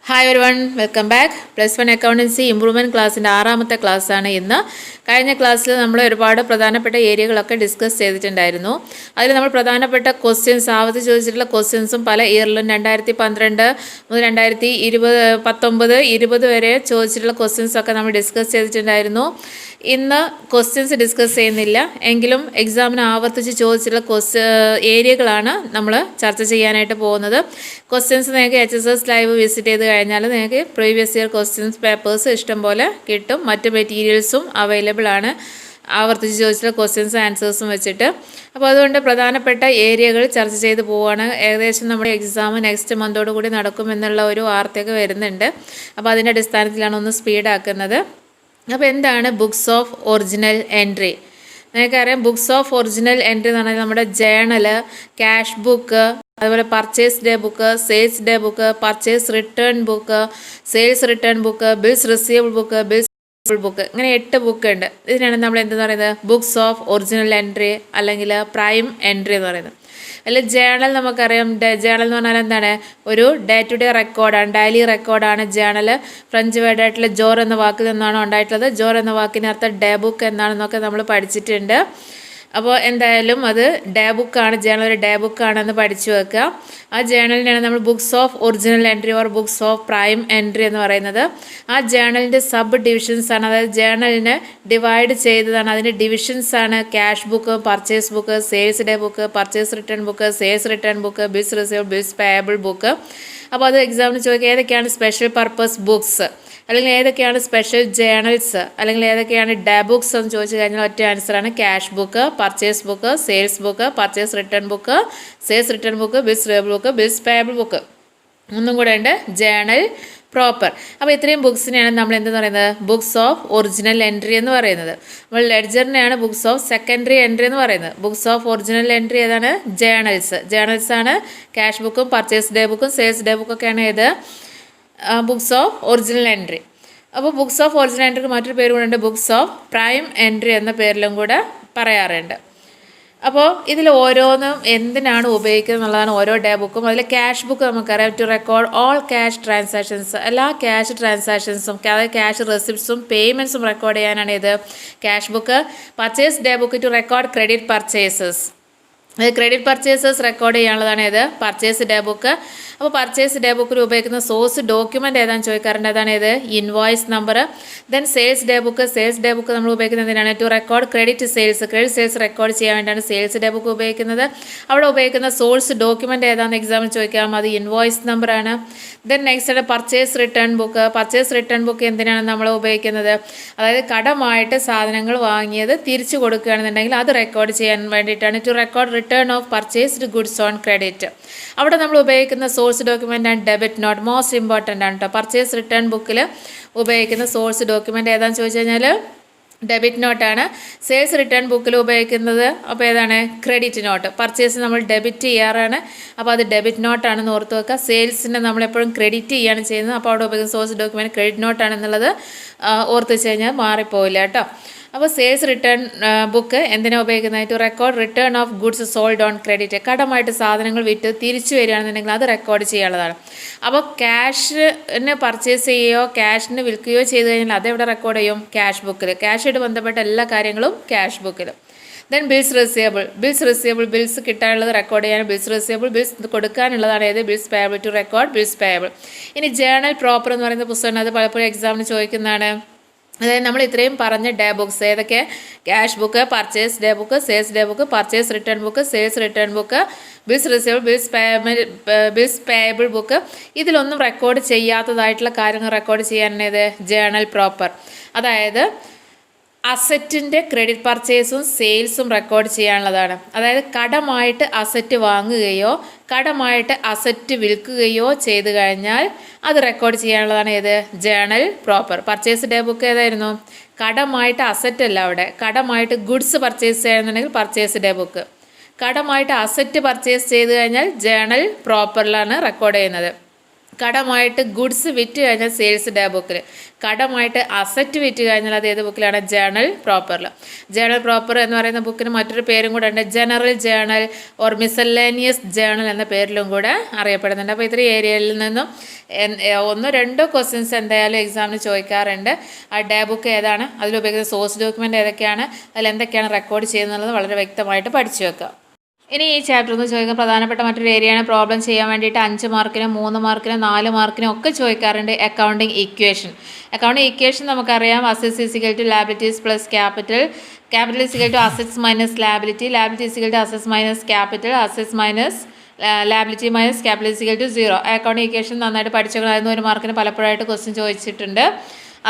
Hi everyone, welcome back. +1 accountancy improvement ക്ലാസ്സിൻ്റെ 6ാമത്തെ ക്ലാസ്സാണ് ഇന്ന്. കഴിഞ്ഞ ക്ലാസ്സിൽ നമ്മൾ ഒരുപാട് പ്രധാനപ്പെട്ട ഏരിയകളൊക്കെ ഡിസ്കസ് ചെയ്തിട്ടുണ്ടായിരുന്നു. അതിൽ നമ്മൾ പ്രധാനപ്പെട്ട ക്വസ്റ്റ്യൻസ് ആവർത്തിച്ച് ചോദിച്ചിട്ടുള്ള ക്വസ്റ്റ്യൻസും പല ഇയറിലും 2012 മുതൽ 2019, 20 വരെ ചോദിച്ചിട്ടുള്ള ക്വസ്റ്റ്യൻസൊക്കെ നമ്മൾ ഡിസ്കസ് ചെയ്തിട്ടുണ്ടായിരുന്നു. ഇന്ന് ക്വസ്റ്റ്യൻസ് ഡിസ്കസ് ചെയ്യുന്നില്ല, എങ്കിലും എക്സാമിന് ആവർത്തിച്ച് ചോദിച്ചിട്ടുള്ള ഏരിയകളാണ് നമ്മൾ ചർച്ച ചെയ്യാനായിട്ട് പോകുന്നത്. ക്വസ്റ്റ്യൻസ് നിങ്ങൾക്ക് HSS ലൈവ് വിസിറ്റ് ചെയ്ത് കഴിഞ്ഞാൽ നിങ്ങൾക്ക് പ്രീവിയസ് ഇയർ ക്വസ്റ്റ്യൻസ് പേപ്പേഴ്സ് ഇഷ്ടം പോലെ കിട്ടും. മറ്റ് മെറ്റീരിയൽസും അവൈലബിൾ ആണ്, ആവർത്തിച്ച് ചോദിച്ചിട്ടുള്ള ക്വസ്റ്റ്യൻസും ആൻസേഴ്സും വെച്ചിട്ട്. അപ്പോൾ അതുകൊണ്ട് പ്രധാനപ്പെട്ട ഏരിയകൾ ചർച്ച ചെയ്ത് പോവുകയാണ്. ഏകദേശം നമ്മുടെ എക്സാം നെക്സ്റ്റ് മന്തോടു കൂടി നടക്കുമെന്നുള്ള ഒരു വാർത്തയൊക്കെ വരുന്നുണ്ട്. അപ്പോൾ അതിൻ്റെ അടിസ്ഥാനത്തിലാണ് ഒന്ന് സ്പീഡാക്കുന്നത്. അപ്പോൾ എന്താണ് ബുക്സ് ഓഫ് ഒറിജിനൽ എൻട്രി? നിങ്ങൾക്കറിയാം, ബുക്സ് ഓഫ് ഒറിജിനൽ എൻട്രി എന്ന് പറഞ്ഞാൽ നമ്മുടെ ജേണൽ, ക്യാഷ് ബുക്ക്, അതുപോലെ purchase day book, sales day book, purchase return book, sales return book, bills receivable book, bills book, ഇങ്ങനെ 8 ബുക്ക് ഉണ്ട്. ഇതിനാണ് നമ്മൾ എന്തെന്ന് പറയുന്നത്? ബുക്സ് ഓഫ് ഒറിജിനൽ എൻട്രി അല്ലെങ്കിൽ പ്രൈം എൻട്രി എന്ന് പറയുന്നത്. അല്ല, ജേണൽ നമുക്കറിയാം. ജേണൽ എന്ന് പറഞ്ഞാൽ എന്താണ്? ഒരു ഡേ ടു ഡേ റെക്കോർഡാണ്, ഡെയിലി റെക്കോർഡാണ് ജേണൽ. ഫ്രഞ്ച് വേർഡായിട്ടുള്ള ജോർ എന്ന വാക്കിൽ നിന്നാണ് ഉണ്ടായിട്ടുള്ളത്. ജോർ എന്ന വാക്കിന് അർത്ഥം ഡേ ബുക്ക് എന്നാണെന്നൊക്കെ നമ്മൾ പഠിച്ചിട്ടുണ്ട്. അപ്പോൾ എന്തായാലും അത് ഡേ ബുക്കാണ്, ജേണൽ ഒരു ഡേ ബുക്കാണെന്ന് പഠിച്ചു വെക്കുക. ആ ജേണലിനാണ് നമ്മൾ books of original entry or books of prime entry എന്ന് പറയുന്നത്. ആ ജേണലിൻ്റെ സബ് ഡിവിഷൻസ് ആണ്, അതായത് ജേണലിനെ ഡിവൈഡ് ചെയ്തതാണ്, അതിൻ്റെ ഡിവിഷൻസ് ആണ് cash book, purchase book, sales day book, purchase return book, sales return book, bills receivable, bills payable book. അപ്പോൾ അത് എക്സാമിന് ചോദിക്കുക, ഏതൊക്കെയാണ് സ്പെഷ്യൽ പർപ്പസ് ബുക്സ്, അല്ലെങ്കിൽ ഏതൊക്കെയാണ് സ്പെഷ്യൽ ജേണൽസ്, അല്ലെങ്കിൽ ഏതൊക്കെയാണ് ഡേ ബുക്സ് എന്ന് ചോദിച്ചു കഴിഞ്ഞാൽ ഒറ്റ ആൻസറാണ് cash book, purchase book, sales book, purchase return book, sales return book, bills receivable book, bills payable book. ഒന്നും കൂടെ ഉണ്ട്, ജേണൽ പ്രോപ്പർ. അപ്പോൾ ഇത്രയും ബുക്സിനെയാണ് നമ്മൾ എന്തെന്ന് പറയുന്നത്? ബുക്സ് ഓഫ് ഒറിജിനൽ എൻട്രി എന്ന് പറയുന്നത്. നമ്മൾ ലെഡ്ജറിനെയാണ് ബുക്സ് ഓഫ് സെക്കൻഡറി എൻട്രി എന്ന് പറയുന്നത്. ബുക്സ് ഓഫ് ഒറിജിനൽ എൻട്രി ഏതാണ്? ജേണൽസ് ആണ്. ക്യാഷ് ബുക്കും പർച്ചേസ് ഡേ ബുക്കും സെയിൽസ് ഡേ ബുക്കൊക്കെയാണ് ഏത്? Books of original entry. അപ്പോൾ ബുക്സ് ഓഫ് ഒറിജിനൽ എൻട്രിക്ക് മറ്റൊരു പേര് കൂടെ ഉണ്ട്, ബുക്സ് ഓഫ് പ്രൈം എൻട്രി എന്ന പേരിലും കൂടെ പറയാറുണ്ട്. അപ്പോൾ ഇതിൽ ഓരോന്നും എന്തിനാണ് ഉപയോഗിക്കുന്നത് എന്നുള്ളതാണ് ഓരോ ഡേ ബുക്കും. അതിൽ ക്യാഷ് ബുക്ക് നമുക്കറിയാം, to record all cash transactions, എല്ലാ ക്യാഷ് ട്രാൻസാക്ഷൻസും, അതായത് ക്യാഷ് റെസിപ്റ്റ്സും പേയ്മെൻറ്റ്സും റെക്കോർഡ് ചെയ്യാനാണ് ഇത് cash book. Purchase day book to record credit purchases, credit purchases record ചെയ്യാനുള്ളതാണ് ഇത് പർച്ചേസ് ഡേ ബുക്ക്. അപ്പോൾ പർച്ചേസ് ഡേ ബുക്കിൽ ഉപയോഗിക്കുന്ന സോഴ്സ് ഡോക്യുമെൻ്റ് ഏതാണെന്ന് ചോദിക്കാറുണ്ട്, അതാണ് ഇത് invoice number. Then sales day book നമ്മൾ ഉപയോഗിക്കുന്നത് എന്തിനാണ്? To record credit sales record ചെയ്യാൻ വേണ്ടിയാണ് സെയിൽസ് ഡേ ബുക്ക് ഉപയോഗിക്കുന്നത്. അവിടെ ഉപയോഗിക്കുന്ന സോഴ്സ് ഡോക്യുമെൻ്റ് ഏതാണെന്ന് എക്സാമിന് ചോദിക്കാം, അത് ഇൻവോയ്സ് നമ്പറാണ്. Then next purchase return book എന്തിനാണ് നമ്മൾ ഉപയോഗിക്കുന്നത്? അതായത് കടമായിട്ട് സാധനങ്ങൾ വാങ്ങിയത് തിരിച്ചു കൊടുക്കുകയാണെന്നുണ്ടെങ്കിൽ അത് റെക്കോർഡ് ചെയ്യാൻ വേണ്ടിയിട്ടാണ്. To record return of purchased goods on credit. അവിടെ നമ്മൾ ഉപയോഗിക്കുന്ന സോഴ്സ് ഡോക്യുമെൻ്റ് ആണ് ഡെബിറ്റ് നോട്ട്. മോസ്റ്റ് ഇമ്പോർട്ടൻ്റ് ആണ് കേട്ടോ. പർച്ചേസ് റിട്ടേൺ ബുക്കിൽ ഉപയോഗിക്കുന്ന സോഴ്സ് ഡോക്യുമെൻ്റ് ഏതാണെന്ന് ചോദിച്ചു കഴിഞ്ഞാൽ ഡെബിറ്റ് നോട്ടാണ്. സെയിൽസ് റിട്ടേൺ ബുക്കിൽ ഉപയോഗിക്കുന്നത് അപ്പോൾ ഏതാണ്? Credit note. പർച്ചേസ് നമ്മൾ ഡെബിറ്റ് ചെയ്യാറാണ്, അപ്പോൾ അത് ഡെബിറ്റ് നോട്ടാണെന്ന് ഓർത്ത് വെക്കുക. സെയിൽസിനെ നമ്മളെപ്പോഴും ക്രെഡിറ്റ് ചെയ്യാണ് ചെയ്യുന്നത്, അപ്പോൾ അവിടെ ഉപയോഗിക്കുന്ന സോഴ്സ് ഡോക്യുമെൻറ്റ് ക്രെഡിറ്റ് നോട്ടാണെന്നുള്ളത് ഓർത്ത് വെച്ച് കഴിഞ്ഞാൽ മാറിപ്പോവില്ല കേട്ടോ. അപ്പോൾ സെയിൽസ് റിട്ടേൺ ബുക്ക് എന്തിനാണ് ഉപയോഗിക്കുന്നത്? To record return of goods sold on credit. കടമായിട്ട് സാധനങ്ങൾ വിറ്റ് തിരിച്ചു വരികയാണെന്നുണ്ടെങ്കിൽ അത് റെക്കോർഡ് ചെയ്യാനുള്ളതാണ്. അപ്പോൾ ക്യാഷിന് പർച്ചേസ് ചെയ്യുകയോ ക്യാഷിന് വിൽക്കുകയോ ചെയ്ത് കഴിഞ്ഞാൽ അതെവിടെ റെക്കോർഡ് ചെയ്യും? ക്യാഷ് ബുക്കിൽ. ക്യാഷായിട്ട് ബന്ധപ്പെട്ട എല്ലാ കാര്യങ്ങളും ക്യാഷ് ബുക്കിൽ. ദെൻ ബിൽസ് റിസീവബിൾ, ബിൽസ് കിട്ടാനുള്ളത് റെക്കോർഡ് ചെയ്യാൻ ബിൽസ് റിസീവബിൾ, ബിൽസ് കൊടുക്കാനുള്ളതാണ് ഏത്? Bills payable. To record bills payable. ഇനി ജേണൽ പ്രോപ്പർ എന്ന് പറയുന്ന പുസ്തകമാണ്, അത് പലപ്പോഴും എക്സാമിന് ചോദിക്കുന്നതാണ്. അതായത് നമ്മൾ ഇത്രയും പറഞ്ഞ ഡേ ബുക്സ് ഏതൊക്കെ? Cash book, purchase day book, sales day book, purchase return book, sales return book, bills receivable, bills payable book. ഇതിലൊന്നും റെക്കോർഡ് ചെയ്യാത്തതായിട്ടുള്ള കാര്യങ്ങൾ റെക്കോർഡ് ചെയ്യാനായത് ജേണൽ പ്രോപ്പർ. അതായത് അസറ്റിൻ്റെ ക്രെഡിറ്റ് പർച്ചേസും സെയിൽസും റെക്കോർഡ് ചെയ്യാനുള്ളതാണ്. അതായത് കടമായിട്ട് അസറ്റ് വാങ്ങുകയോ കടമായിട്ട് അസറ്റ് വിൽക്കുകയോ ചെയ്തു കഴിഞ്ഞാൽ അത് റെക്കോർഡ് ചെയ്യാനുള്ളതാണ് ഏത്? Journal proper. Purchase day book ഏതായിരുന്നു? കടമായിട്ട് അസറ്റ് അല്ല, അവിടെ കടമായിട്ട് ഗുഡ്സ് പർച്ചേസ് ചെയ്യുന്നുണ്ടെങ്കിൽ പർച്ചേസ് ഡേ ബുക്ക്. കടമായിട്ട് അസറ്റ് പർച്ചേസ് ചെയ്ത് കഴിഞ്ഞാൽ ജേണൽ പ്രോപ്പറിലാണ് റെക്കോർഡ് ചെയ്യുന്നത്. കടമായിട്ട് ഗുഡ്സ് വിറ്റ് കഴിഞ്ഞാൽ സെയിൽസ് ഡേ ബുക്കിൽ, കടമായിട്ട് അസറ്റ് വിറ്റ് കഴിഞ്ഞാൽ അത് ഏത് ബുക്കിലാണ്? ജേണൽ പ്രോപ്പറിൽ. ജേണൽ പ്രോപ്പർ എന്ന് പറയുന്ന ബുക്കിന് മറ്റൊരു പേരും കൂടെ ഉണ്ട്, general journal or miscellaneous journal എന്ന പേരിലും കൂടെ അറിയപ്പെടുന്നുണ്ട്. അപ്പോൾ ഇത്രയും ഏരിയയിൽ നിന്നും ഒന്നോ രണ്ടോ ക്വസ്റ്റ്യൻസ് എന്തായാലും എക്സാമിന് ചോദിക്കാറുണ്ട്. ആ ഡേ ബുക്ക് ഏതാണ്, അതിലുപയോഗിക്കുന്ന സോഴ്സ് ഡോക്യുമെൻ്റ് ഏതൊക്കെയാണ്, അതിൽ എന്തൊക്കെയാണ് റെക്കോർഡ് ചെയ്യുന്നത് വളരെ വ്യക്തമായിട്ട് പഠിച്ചു വെക്കുക. ഇനി ഈ ചാപ്റ്റർ ഒന്ന് ചോദിക്കാൻ പ്രധാനപ്പെട്ട മറ്റൊരു ഏരിയയാണ് പ്രോബ്ലം ചെയ്യാൻ വേണ്ടിയിട്ട് 5 മാർക്കിനും 3 മാർക്കിനും 4 മാർക്കിനും ഒക്കെ ചോദിക്കാറുണ്ട് അക്കൗണ്ടിങ് ഇക്വേഷൻ. അക്കൗണ്ടിങ് ഇക്വേഷൻ നമുക്കറിയാം, assets is equal to liabilities plus capital, capital is equal to assets minus liability, liability is equal to assets minus capital, assets minus liability minus capital is equal to 0. Accounting equation നന്നായിട്ട് പഠിച്ചേക്കണം. 1 മാർക്കിന് പലപ്പോഴായിട്ട് question ചോദിച്ചിട്ടുണ്ട്.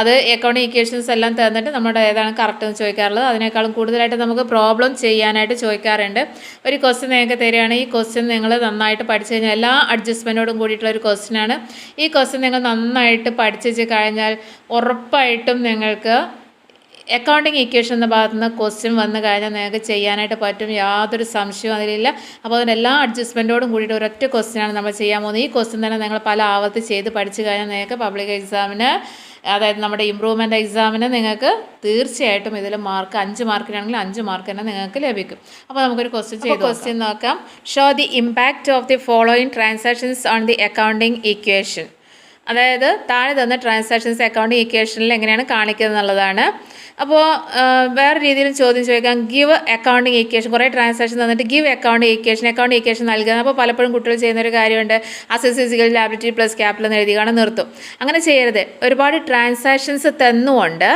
അത് accounting equations എല്ലാം തന്നിട്ട് നമ്മുടെ ഏതാണ് കറക്റ്റ് എന്ന് ചോദിക്കാറുള്ളത്. അതിനേക്കാളും കൂടുതലായിട്ട് നമുക്ക് പ്രോബ്ലം ചെയ്യാനായിട്ട് ചോദിക്കാറുണ്ട്. ഒരു ക്വസ്റ്റ്യൻ നിങ്ങൾക്ക് തരികയാണ്, ഈ ക്വസ്റ്റ്യൻ നിങ്ങൾ നന്നായിട്ട് പഠിച്ചു കഴിഞ്ഞാൽ എല്ലാ അഡ്ജസ്റ്റ്മെൻറ്റോടും കൂടിയിട്ടുള്ള ഒരു ക്വസ്റ്റ്യനാണ്. ഈ ക്വസ്റ്റ്യൻ നിങ്ങൾ നന്നായിട്ട് പഠിച്ചു കഴിഞ്ഞാൽ ഉറപ്പായിട്ടും നിങ്ങൾക്ക് അക്കൗണ്ടിങ് ഇക്വേഷൻ എന്ന ഭാഗത്തു നിന്ന് ക്വസ്റ്റ്യൻ വന്നു കഴിഞ്ഞാൽ നിങ്ങൾക്ക് ചെയ്യാനായിട്ട് പറ്റും, യാതൊരു സംശയവും അതിലില്ല. അപ്പോൾ അതിന് എല്ലാ അഡ്ജസ്റ്റ്മെൻറ്റോടും കൂടിയിട്ട് ഒരൊറ്റ ക്വസ്റ്റ്യനാണ് നമ്മൾ ചെയ്യാൻ പോകുന്നത്. ഈ ക്വസ്റ്റ്യൻ തന്നെ നിങ്ങൾ പല ആവർത്തി ചെയ്ത് പഠിച്ചു കഴിഞ്ഞാൽ നിങ്ങൾക്ക് പബ്ലിക് എക്സാമിന്, അതായത് നമ്മുടെ ഇമ്പ്രൂവ്മെൻ്റ് എക്സാമിന് നിങ്ങൾക്ക് തീർച്ചയായിട്ടും ഇതിൽ മാർക്ക് 5 മാർക്കിനാണെങ്കിൽ 5 മാർക്ക് തന്നെ നിങ്ങൾക്ക് ലഭിക്കും. അപ്പോൾ നമുക്കൊരു ക്വസ്റ്റ്യൻ നോക്കാം. Show the impact of the following transactions on the accounting equation. അതായത് താഴെ തന്ന ട്രാൻസാക്ഷൻസ് അക്കൗണ്ടിങ് ഇക്വേഷനിൽ എങ്ങനെയാണ് കാണിക്കുന്നത് എന്നുള്ളതാണ്. അപ്പോൾ വേറെ രീതിയിലും ചോദ്യം ചോദിക്കാം. ഗിവ് അക്കൗണ്ടിങ് ഇക്വേഷൻ, കുറേ ട്രാൻസാക്ഷൻ തന്നിട്ട് ഗിവ് അക്കൗണ്ടിങ് ഇക്വേഷൻ നൽകുക. അപ്പോൾ പലപ്പോഴും കുട്ടികൾ ചെയ്യുന്നൊരു കാര്യമുണ്ട്, assets is equal liability plus capital എന്ന് എഴുതിയാണ് നിർത്തും. അങ്ങനെ ചെയ്യരുത്. ഒരുപാട് ട്രാൻസാക്ഷൻസ് തന്നുകൊണ്ട്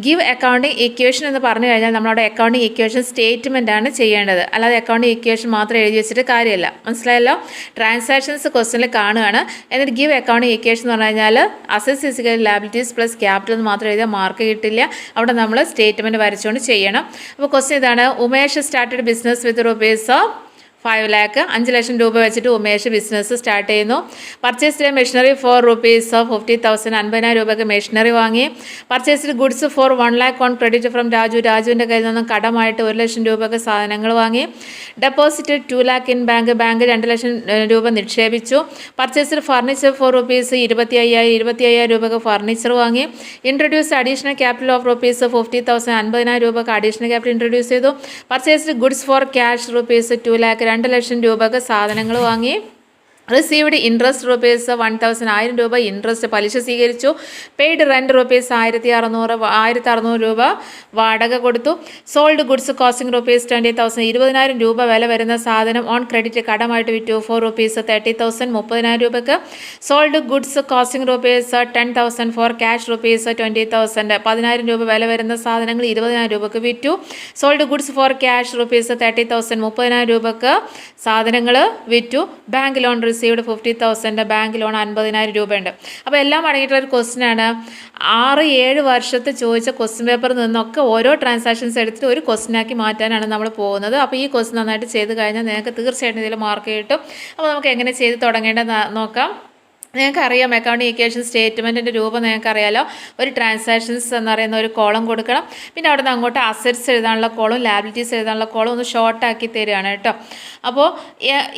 ഗിവ് അക്കൗണ്ടിങ് ഇക്വേഷൻ എന്ന് പറഞ്ഞു കഴിഞ്ഞാൽ നമ്മളവിടെ അക്കൗണ്ടിങ് ഇക്വേഷൻ സ്റ്റേറ്റ്മെൻ്റ് ആണ് ചെയ്യേണ്ടത്, അല്ലാതെ അക്കൗണ്ടിങ് ഇക്വേഷൻ മാത്രം എഴുതി വെച്ചിട്ട് കാര്യമില്ല. മനസ്സിലായല്ലോ? ട്രാൻസാക്ഷൻസ് ക്വസ്റ്റ്യനിൽ കാണുകയാണ്, എന്നിട്ട് ഗിവ് അക്കൗണ്ടിങ് ഇക്വേഷൻ എന്ന് പറഞ്ഞു കഴിഞ്ഞാൽ assets is equal liabilities plus capital എന്ന് മാത്രം എഴുതിയാൽ മാർക്ക് കിട്ടില്ല. അവിടെ നമ്മൾ സ്റ്റേറ്റ്മെൻറ്റ് വരച്ചുകൊണ്ട് ചെയ്യണം. അപ്പോൾ ക്വസ്റ്റ്യൻ ഇതാണ്, Umesh started business with rupees 5 lakh, 5 ലക്ഷം രൂപ വെച്ചിട്ട് ഉമേഷ് ബിസിനസ് സ്റ്റാർട്ട് ചെയ്യുന്നു. പർച്ചേസ്ഡ് മെഷീനറി ഫോർ റുപ്പീസ് 50,000, 50,000 രൂപയ്ക്ക് മെഷീനറി വാങ്ങി. Purchased goods for 1 lakh on credit from Raju, രാജുവിൻ്റെ കയ്യിൽ നിന്നും കടമായിട്ട് 1 ലക്ഷം രൂപയ്ക്ക് സാധനങ്ങൾ വാങ്ങി. Deposit 2 lakh in bank, bank 2 ലക്ഷം രൂപ നിക്ഷേപിച്ചു. പർച്ചേസ്ഡ് ഫർണിച്ചർ ഫോർ റുപ്പീസ് 25,000 രൂപയ്ക്ക് ഫർണിച്ചർ വാങ്ങി. Introduce additional capital of rupees 50,000, 50,000 രൂപയ്ക്ക് അഡീഷണൽ ക്യാപിറ്റൽ ഇൻട്രൊഡ്യൂസ് ചെയ്തു. Purchased goods for cash rupees 2 lakh, 2 ലക്ഷം രൂപയ്ക്ക് സാധനങ്ങൾ വാങ്ങി. റിസീവ്ഡ് ഇൻട്രസ്റ്റ് റുപ്പീസ് 1,000, 1000 രൂപ ഇൻട്രസ്റ്റ് പലിശ സ്വീകരിച്ചു. പെയ്ഡ് റെൻറ്റ് റുപ്പീസ് 1,600 രൂപ വാടക കൊടുത്തു. സോൾഡ് ഗുഡ്സ് കോസ്റ്റിംഗ് റുപ്പീസ് 20,000, 20,000 രൂപ വില വരുന്ന സാധനം ഓൺ ക്രെഡിറ്റ് കടമായിട്ട് വിറ്റു ഫോർ റുപ്പീസ് 30,000, 30,000 രൂപയ്ക്ക്. Sold goods costing rupees 10,000 for cash rupees 20,000, 10,000 രൂപ വില വരുന്ന സാധനങ്ങൾ 20,000 രൂപയ്ക്ക് വിറ്റു. Sold goods for cash rupees 30,000, 30,000 രൂപയ്ക്ക് സാധനങ്ങൾ വിറ്റു. Bank loan received 50,000, bank loan 50,000 രൂപയുണ്ട്. അപ്പോൾ എല്ലാം അടങ്ങിയിട്ടുള്ളൊരു ക്വസ്റ്റ്യനാണ്. 6-7 വർഷത്തെ ചോദിച്ച ക്വസ്റ്റ്യൻ പേപ്പറിൽ നിന്നൊക്കെ ഓരോ ട്രാൻസാക്ഷൻസ് എടുത്തിട്ട് ഒരു ക്വസ്റ്റ്യനാക്കി മാറ്റാനാണ് നമ്മൾ പോകുന്നത്. അപ്പോൾ ഈ ക്വസ്റ്റ്യൻ നന്നായിട്ട് ചെയ്ത് കഴിഞ്ഞാൽ നിങ്ങൾക്ക് തീർച്ചയായിട്ടും ഇതിൽ മാർക്ക് കിട്ടും. അപ്പോൾ നമുക്ക് എങ്ങനെ ചെയ്ത് തുടങ്ങേണ്ടത് നോക്കാം. നിങ്ങൾക്കറിയാം അക്കൗണ്ടിങ് ഇക്വേഷൻ സ്റ്റേറ്റ്മെൻറ്റിൻ്റെ രൂപം നിങ്ങൾക്കറിയാലോ. ഒരു ട്രാൻസാക്ഷൻസ് എന്ന് പറയുന്ന ഒരു കോളം കൊടുക്കണം, പിന്നെ അവിടെ നിന്ന് അങ്ങോട്ട് അസറ്റ്സ് എഴുതാനുള്ള കോളം, ലാബിലിറ്റീസ് എഴുതാനുള്ള കോളം ഒന്ന് ഷോർട്ടാക്കി തരികയാണ് കേട്ടോ. അപ്പോൾ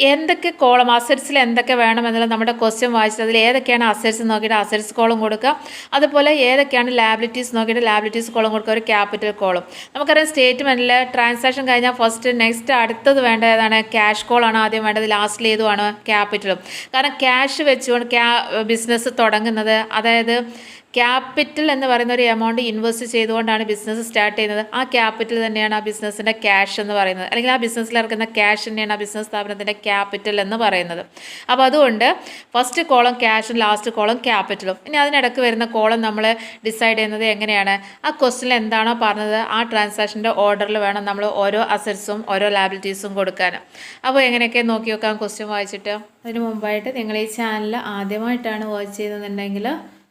എന്തൊക്കെ കോളം, അസറ്റ്സിൽ എന്തൊക്കെ വേണമെന്നുള്ള നമ്മുടെ ക്വസ്റ്റ്യൻ വായിച്ചത് അതിൽ ഏതൊക്കെയാണ് അസറ്റ്സ് നോക്കിയിട്ട് അസറ്റ്സ് കോളം കൊടുക്കുക. അതുപോലെ ഏതൊക്കെയാണ് ലാബിലിറ്റീസ് നോക്കിയിട്ട് ലാബിലിറ്റീസ് കോളം കൊടുക്കുക, ഒരു ക്യാപിറ്റൽ കോളം. നമുക്കറിയാം സ്റ്റേറ്റ്മെൻറ്റിൽ ട്രാൻസാക്ഷൻ കഴിഞ്ഞാൽ ഫസ്റ്റ് നെക്സ്റ്റ് അടുത്തത് വേണ്ട ഏതാണ്? ക്യാഷ് കോളാണ് ആദ്യം വേണ്ടത്, ലാസ്റ്റിൽ ഏതുമാണ്? ക്യാപിറ്റലും. കാരണം ക്യാഷ് വെച്ചുകൊണ്ട് ബിസിനസ് തുടങ്ങുന്നത്, അതായത് ക്യാപിറ്റൽ എന്ന് പറയുന്ന ഒരു എമൗണ്ട് ഇൻവെസ്റ്റ് ചെയ്തുകൊണ്ടാണ് ബിസിനസ് സ്റ്റാർട്ട് ചെയ്യുന്നത്. ആ ക്യാപിറ്റൽ തന്നെയാണ് ആ ബിസിനസ്സിൻ്റെ ക്യാഷ് എന്ന് പറയുന്നത്, അല്ലെങ്കിൽ ആ ബിസിനസ്സിൽ ഇറക്കുന്ന ക്യാഷ് തന്നെയാണ് ആ ബിസിനസ് സ്ഥാപനത്തിൻ്റെ ക്യാപിറ്റൽ എന്ന് പറയുന്നത്. അപ്പോൾ അതുകൊണ്ട് ഫസ്റ്റ് കോളം ക്യാഷും ലാസ്റ്റ് കോളം ക്യാപിറ്റലും. ഇനി അതിനിടയ്ക്ക് വരുന്ന കോളം നമ്മൾ ഡിസൈഡ് ചെയ്യുന്നത് എങ്ങനെയാണ്? ആ ക്വസ്റ്റ്യനിൽ എന്താണോ പറഞ്ഞത് ആ ട്രാൻസാക്ഷൻ്റെ ഓർഡറിൽ വേണം നമ്മൾ ഓരോ അസറ്റ്സും ഓരോ ലാബിലിറ്റീസും കൊടുക്കാൻ. അപ്പോൾ എങ്ങനെയൊക്കെ നോക്കി നോക്കാം ക്വസ്റ്റ്യൻ വായിച്ചിട്ട്. അതിന് മുമ്പായിട്ട് നിങ്ങൾ ഈ ചാനൽ ആദ്യമായിട്ടാണ് വാച്ച് ചെയ്തതെന്നുണ്ടെങ്കിൽ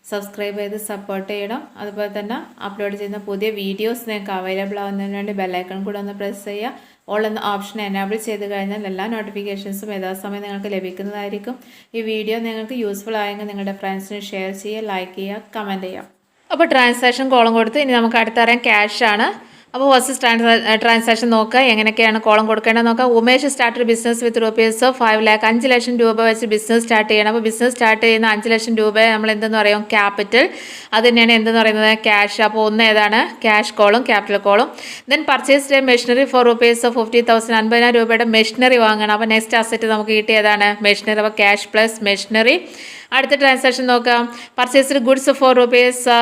സബ്സ്ക്രൈബ് ചെയ്ത് സപ്പോർട്ട് ചെയ്യണം. അതുപോലെ തന്നെ അപ്ലോഡ് ചെയ്യുന്ന പുതിയ വീഡിയോസ് നിങ്ങൾക്ക് അവൈലബിൾ ആവുന്നതിന് വേണ്ടി ബെല്ലൈക്കൺ കൂടെ ഒന്ന് പ്രസ് ചെയ്യുക. ഓൾ എന്ന ഓപ്ഷൻ എനേബിൾ ചെയ്ത് കഴിഞ്ഞാൽ എല്ലാ നോട്ടിഫിക്കേഷൻസും യഥാസമയം നിങ്ങൾക്ക് ലഭിക്കുന്നതായിരിക്കും. ഈ വീഡിയോ നിങ്ങൾക്ക് യൂസ്ഫുൾ ആയെങ്കിൽ നിങ്ങളുടെ ഫ്രണ്ട്സിന് ഷെയർ ചെയ്യുക, ലൈക്ക് ചെയ്യുക, കമൻറ്റ് ചെയ്യുക. അപ്പോൾ ട്രാൻസാക്ഷൻ കോളം കൊടുത്ത് ഇനി നമുക്ക് അടുത്തറിയാം ക്യാഷാണ്. അപ്പോൾ ഫസ്റ്റ് ട്രാൻസാക്ഷൻ നോക്കുക എങ്ങനെയൊക്കെയാണ് കോളം കൊടുക്കേണ്ടത് നോക്കാം. Umesh started business with rupees 5 lakh 5 ലക്ഷം രൂപ വെച്ച് ബിസിനസ് സ്റ്റാർട്ട് ചെയ്യണം. അപ്പോൾ ബിസിനസ് സ്റ്റാർട്ട് ചെയ്യുന്ന 5 ലക്ഷം രൂപ നമ്മൾ എന്തെന്ന് പറയും? ക്യാപിറ്റൽ. അത് തന്നെയാണ് എന്തെന്ന് പറയുന്നത്? ക്യാഷ്. അപ്പോൾ ഒന്ന് ഏതാണ്? ക്യാഷ് കോളും ക്യാപിറ്റൽ കോളും. Then purchased machinery for rupees 50,000 50,000 രൂപയുടെ മെഷീനറി വാങ്ങണം. അപ്പോൾ നെക്സ്റ്റ് അസറ്റ് നമുക്ക് കിട്ടിയതാണ് മെഷീനറി. അപ്പോൾ ക്യാഷ് പ്ലസ് മെഷീനറി. അടുത്ത ട്രാൻസാക്ഷൻ നോക്കാം. Purchased goods for rupees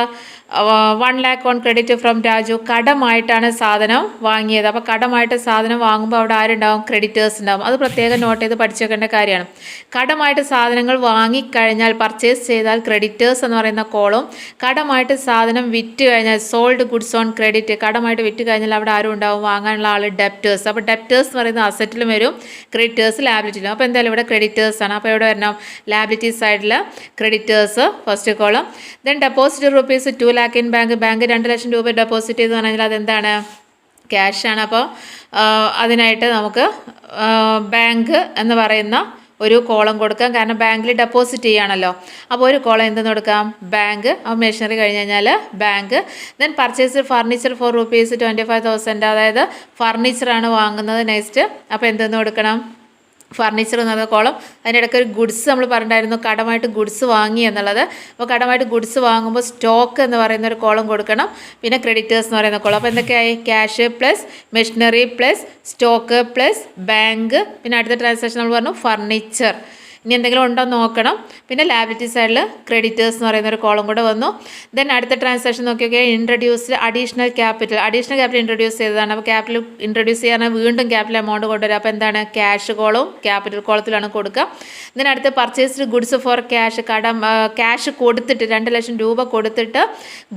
1 lakh on credit from Raju. കടമായിട്ടാണ് സാധനം വാങ്ങിയത്. അപ്പോൾ കടമായിട്ട് സാധനം വാങ്ങുമ്പോൾ അവിടെ ആരുണ്ടാവും? ക്രെഡിറ്റേഴ്സ് ഉണ്ടാവും. അത് പ്രത്യേകം നോട്ട് ചെയ്ത് പഠിച്ചു വെക്കേണ്ട കാര്യമാണ്. കടമായിട്ട് സാധനങ്ങൾ വാങ്ങിക്കഴിഞ്ഞാൽ പർച്ചേസ് ചെയ്താൽ ക്രെഡിറ്റേഴ്സ് എന്ന് പറയുന്ന കോളും, കടമായിട്ട് സാധനം വിറ്റ് കഴിഞ്ഞാൽ സോൾഡ് ഗുഡ്സ് ഓൺ ക്രെഡിറ്റ്, കടമായിട്ട് വിറ്റ് കഴിഞ്ഞാൽ അവിടെ ആരും ഉണ്ടാവും? വാങ്ങാനുള്ള ആൾ ഡെപ്റ്റേഴ്സ്. അപ്പോൾ ഡെപ്റ്റേഴ്സ് എന്ന് പറയുന്ന അസറ്റിലും വരും, ക്രെഡിറ്റേഴ്സ് ലാബിലിറ്റിയിലും. അപ്പോൾ എന്തായാലും ഇവിടെ ക്രെഡിറ്റേഴ്സ് ആണ്. അപ്പോൾ ഇവിടെ വരണം ലാബിലിറ്റി സൈഡിൽ creditors first column. Then deposit rupees 2 lakh in bank. Bank 2 ലക്ഷം രൂപ ഡെപ്പോസിറ്റ് ചെയ്ത് പറഞ്ഞാൽ അതെന്താണ്? ക്യാഷാണ്. അപ്പോൾ അതിനായിട്ട് നമുക്ക് ബാങ്ക് എന്ന് പറയുന്ന ഒരു കോളം കൊടുക്കാം. കാരണം ബാങ്കിൽ ഡെപ്പോസിറ്റ് ചെയ്യുകയാണല്ലോ. അപ്പോൾ ഒരു കോളം എന്തെന്ന് കൊടുക്കാം? ബാങ്ക്. അപ്പോൾ മെഷീനറി കഴിഞ്ഞ് കഴിഞ്ഞാൽ bank. Then purchase furniture four rupees 25,000. അതായത് ഫർണിച്ചറാണ് വാങ്ങുന്നത് നെക്സ്റ്റ്. അപ്പോൾ എന്തെന്ന് കൊടുക്കണം? ഫർണിച്ചർ എന്നുള്ള കോളം. അതിനിടയ്ക്ക് ഒരു ഗുഡ്സ് നമ്മൾ പറഞ്ഞിട്ടുണ്ടായിരുന്നു, കടമായിട്ട് ഗുഡ്സ് വാങ്ങി എന്നുള്ളത്. അപ്പോൾ കടമായിട്ട് ഗുഡ്സ് വാങ്ങുമ്പോൾ സ്റ്റോക്ക് എന്ന് പറയുന്ന ഒരു കോളം കൊടുക്കണം. പിന്നെ ക്രെഡിറ്റേഴ്സ് എന്ന് പറയുന്ന കോളം. അപ്പോൾ എന്തൊക്കെയായി? Cash plus machinery plus stock plus bank. പിന്നെ അടുത്ത ട്രാൻസാക്ഷൻ നമ്മൾ പറഞ്ഞു ഫർണിച്ചർ. ഇനി എന്തെങ്കിലും ഉണ്ടോ എന്ന് നോക്കണം. പിന്നെ ലാബിലിറ്റി സൈഡിൽ ക്രെഡിറ്റേഴ്സ് എന്ന് പറയുന്ന ഒരു കോളം കൂടെ വന്നു. ദെൻ അടുത്ത ട്രാൻസാക്ഷൻ നോക്കിയൊക്കെ introduced additional capital. Additional capital introduce ചെയ്തതാണ്. അപ്പോൾ ക്യാപിറ്റൽ ഇൻട്രൊഡ്യൂസ് ചെയ്യാൻ വീണ്ടും ക്യാപിറ്റൽ എമൗണ്ട് കൊണ്ടുവരിക. അപ്പോൾ എന്താണ്? ക്യാഷ് കോളവും ക്യാപിറ്റൽ കോളത്തിലാണ് കൊടുക്കുക. ദെൻ അടുത്ത് purchased goods for cash. Cash കൊടുത്തിട്ട് 2 ലക്ഷം രൂപ കൊടുത്തിട്ട്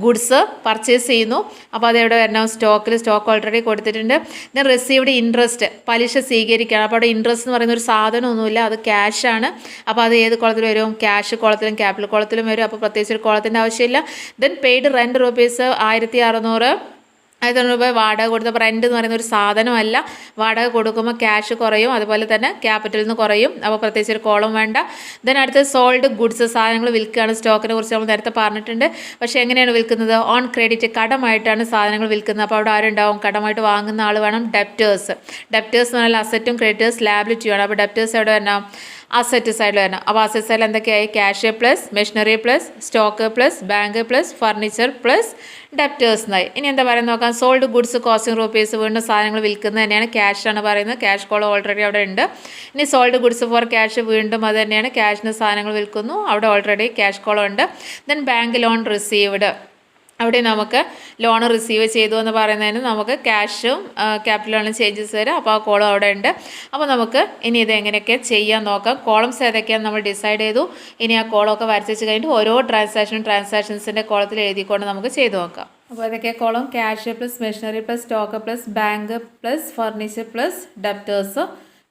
ഗുഡ്സ് പർച്ചേസ് ചെയ്യുന്നു. അപ്പോൾ അതെവിടെ വരണം? സ്റ്റോക്കിൽ. സ്റ്റോക്ക് ഓൾറെഡി കൊടുത്തിട്ടുണ്ട്. ദെൻ റിസീവ്ഡ് ഇൻട്രസ്റ്റ്, പലിശ സ്വീകരിക്കുകയാണ്. അപ്പോൾ അവിടെ ഇൻട്രസ്റ്റ് എന്ന് പറയുന്ന ഒരു സാധനമൊന്നുമില്ല, അത് ക്യാഷാണ്. അപ്പോൾ അത് ഏത് കോളത്തിൽ വരും? ക്യാഷ് കോളത്തിലും ക്യാപിറ്റൽ കോളത്തിലും വരും. അപ്പോൾ പ്രത്യേകിച്ച് ഒരു കോളത്തിൻ്റെ ആവശ്യമില്ല. ദെൻ പെയ്ഡ് റെൻറ്റ് റുപ്പീസ് 1,600 രൂപ വാടക കൊടുത്തപ്പോൾ റെൻറ്റ് എന്ന് പറയുന്ന ഒരു സാധനമല്ല. വാടക കൊടുക്കുമ്പോൾ ക്യാഷ് കുറയും, അതുപോലെ തന്നെ ക്യാപിറ്റലിൽ നിന്ന് കുറയും. അപ്പോൾ പ്രത്യേകിച്ച് ഒരു കോളം വേണ്ട. ദെൻ അടുത്ത് സോൾഡ് ഗുഡ്സ്, സാധനങ്ങൾ വിൽക്കുകയാണ്. സ്റ്റോക്കിനെ കുറിച്ച് നമ്മൾ നേരത്തെ പറഞ്ഞിട്ടുണ്ട്. പക്ഷേ എങ്ങനെയാണ് വിൽക്കുന്നത്? ഓൺ ക്രെഡിറ്റ്, കടമായിട്ടാണ് സാധനങ്ങൾ വിൽക്കുന്നത്. അപ്പോൾ അവിടെ ആരുണ്ടാവും? കടമായിട്ട് വാങ്ങുന്ന ആൾ വേണം, ഡെപ്റ്റേഴ്സ്. ഡെപ്റ്റേഴ്സ് എന്ന് പറഞ്ഞാൽ അസറ്റും ക്രെഡിറ്റേഴ്സ് ലാബിലിറ്റിയാണ്. അപ്പോൾ ഡെപ്റ്റേഴ്സ് എവിടെ വരണം? അസറ്റ് സൈഡിൽ വരണം. അപ്പോൾ അസറ്റ് സൈഡിൽ എന്തൊക്കെയായി? Cash plus machinery plus stock plus bank plus furniture plus debtors എന്നായി. ഇനി എന്താ പറയുന്നത് നോക്കാം. സോൾഡ് ഗുഡ്സ് കോസ്റ്റിംഗ് റുപ്പീസ്, വീണ്ടും സാധനങ്ങൾ വിൽക്കുന്നത് തന്നെയാണ്. ക്യാഷാണ് പറയുന്നത്. ക്യാഷ് കോളം ഓൾറെഡി അവിടെ ഉണ്ട്. ഇനി സോൾഡ് ഗുഡ്സ് ഫോർ ക്യാഷ്, വീണ്ടും അത് തന്നെയാണ്. ക്യാഷിന് സാധനങ്ങൾ വിൽക്കുന്നു, അവിടെ ഓൾറെഡി ക്യാഷ് കോളം ഉണ്ട്. ദെൻ ബാങ്ക് ലോൺ റിസീവ്ഡ്, അവിടെ നമുക്ക് ലോൺ റിസീവ് ചെയ്തു എന്ന് പറയുന്നതിന് നമുക്ക് ക്യാഷും ക്യാപിറ്റലാണ് ചേഞ്ചസ് വരും. അപ്പോൾ ആ കോളം അവിടെ ഉണ്ട്. അപ്പോൾ നമുക്ക് ഇനി ഇത് എങ്ങനെയൊക്കെ ചെയ്യാൻ നോക്കാം. കോളംസ് ഏതൊക്കെയാണെന്ന് നമ്മൾ ഡിസൈഡ് ചെയ്തു. ഇനി ആ കോളമൊക്കെ വരച്ച് കഴിഞ്ഞിട്ട് ഓരോ ട്രാൻസാക്ഷൻസിൻ്റെ കോളത്തിൽ എഴുതിക്കൊണ്ട് നമുക്ക് ചെയ്തു നോക്കാം. അപ്പോൾ ഏതൊക്കെ column? Cash plus machinery plus stock plus bank plus furniture plus debtors.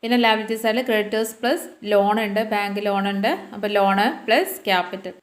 പിന്നെ ലാബിലിറ്റി സൈഡിൽ ക്രെഡിറ്റേഴ്സ് പ്ലസ് ലോൺ ഉണ്ട്, ബാങ്ക് ലോൺ ഉണ്ട്. അപ്പോൾ ലോണ് പ്ലസ് ക്യാപിറ്റൽ.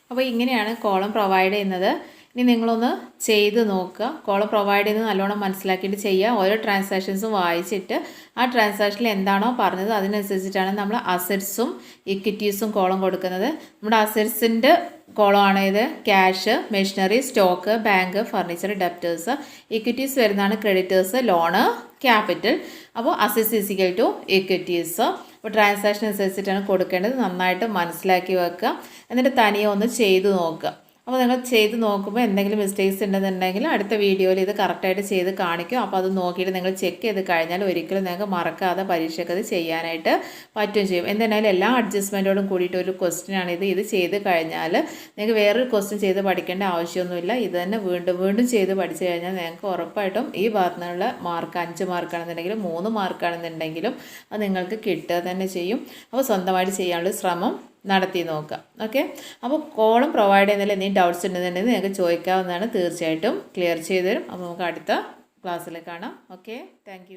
അപ്പോൾ ഇങ്ങനെയാണ് കോളം പ്രൊവൈഡ് ചെയ്യുന്നത്. ഇനി നിങ്ങളൊന്ന് ചെയ്ത് നോക്കുക. കോളം പ്രൊവൈഡ് ചെയ്യുന്നത് നല്ലോണം മനസ്സിലാക്കിയിട്ട് ചെയ്യുക. ഓരോ ട്രാൻസാക്ഷൻസും വായിച്ചിട്ട് ആ ട്രാൻസാക്ഷനിൽ എന്താണോ പറഞ്ഞത് അതിനനുസരിച്ചിട്ടാണ് നമ്മൾ അസറ്റ്സും ഇക്വിറ്റീസും കോളം കൊടുക്കുന്നത്. നമ്മുടെ അസറ്റ്സിൻ്റെ കോളമാണ് ഇത് cash, machinery, stock, bank, furniture, debtors. Equities വരുന്നതാണ് ക്രെഡിറ്റേഴ്സ്, ലോണ്, ക്യാപിറ്റൽ. അപ്പോൾ അസറ്റ്സ് ഈസിക്കൽ ടു ഇക്വിറ്റീസ്. അപ്പോൾ ട്രാൻസാക്ഷൻ അനുസരിച്ചിട്ടാണ് കൊടുക്കേണ്ടത്. നന്നായിട്ട് മനസ്സിലാക്കി വെക്കുക. എന്നിട്ട് തനിയെ ഒന്ന് ചെയ്ത് നോക്കുക. അപ്പോൾ നിങ്ങൾ ചെയ്ത് നോക്കുമ്പോൾ എന്തെങ്കിലും മിസ്റ്റേക്സ് ഉണ്ടെന്നുണ്ടെങ്കിൽ അടുത്ത വീഡിയോയിൽ ഇത് കറക്റ്റായിട്ട് ചെയ്ത് കാണിക്കും. അപ്പോൾ അത് നോക്കിയിട്ട് നിങ്ങൾ ചെക്ക് ചെയ്ത് കഴിഞ്ഞാൽ ഒരിക്കലും നിങ്ങൾക്ക് മറക്കാതെ പരീക്ഷയ്ക്ക് അത് ചെയ്യാനായിട്ട് പറ്റുകയും ചെയ്യും. എന്തായാലും എല്ലാ അഡ്ജസ്റ്റ്മെൻറ്റോടും കൂടിയിട്ട് ഒരു ക്വസ്റ്റ്യനാണിത്. ഇത് ചെയ്ത് കഴിഞ്ഞാൽ നിങ്ങൾക്ക് വേറൊരു ക്വസ്റ്റ്യൻ ചെയ്ത് പഠിക്കേണ്ട ആവശ്യമൊന്നുമില്ല. ഇത് തന്നെ വീണ്ടും വീണ്ടും ചെയ്ത് പഠിച്ചു കഴിഞ്ഞാൽ നിങ്ങൾക്ക് ഉറപ്പായിട്ടും ഈ ഭാഗത്തു നിന്നുള്ള മാർക്ക് 5 മാർക്കാണെന്നുണ്ടെങ്കിലും 3 മാർക്കാണെന്നുണ്ടെങ്കിലും അത് നിങ്ങൾക്ക് കിട്ടുക തന്നെ ചെയ്യും. അപ്പോൾ സ്വന്തമായിട്ട് ചെയ്യാനുള്ള ശ്രമം നടത്തി നോക്കുക. ഓക്കെ, അപ്പോൾ കോളം പ്രൊവൈഡ് ചെയ്യുന്നതിൽ എന്തെങ്കിലും ഡൗട്ട്സ് ഉണ്ടെന്നുണ്ടെങ്കിൽ നിങ്ങൾക്ക് ചോദിക്കാവുന്നതാണ്. തീർച്ചയായിട്ടും ക്ലിയർ ചെയ്തു തരും. അപ്പോൾ നമുക്ക് അടുത്ത ക്ലാസ്സിൽ കാണാം. Okay, thank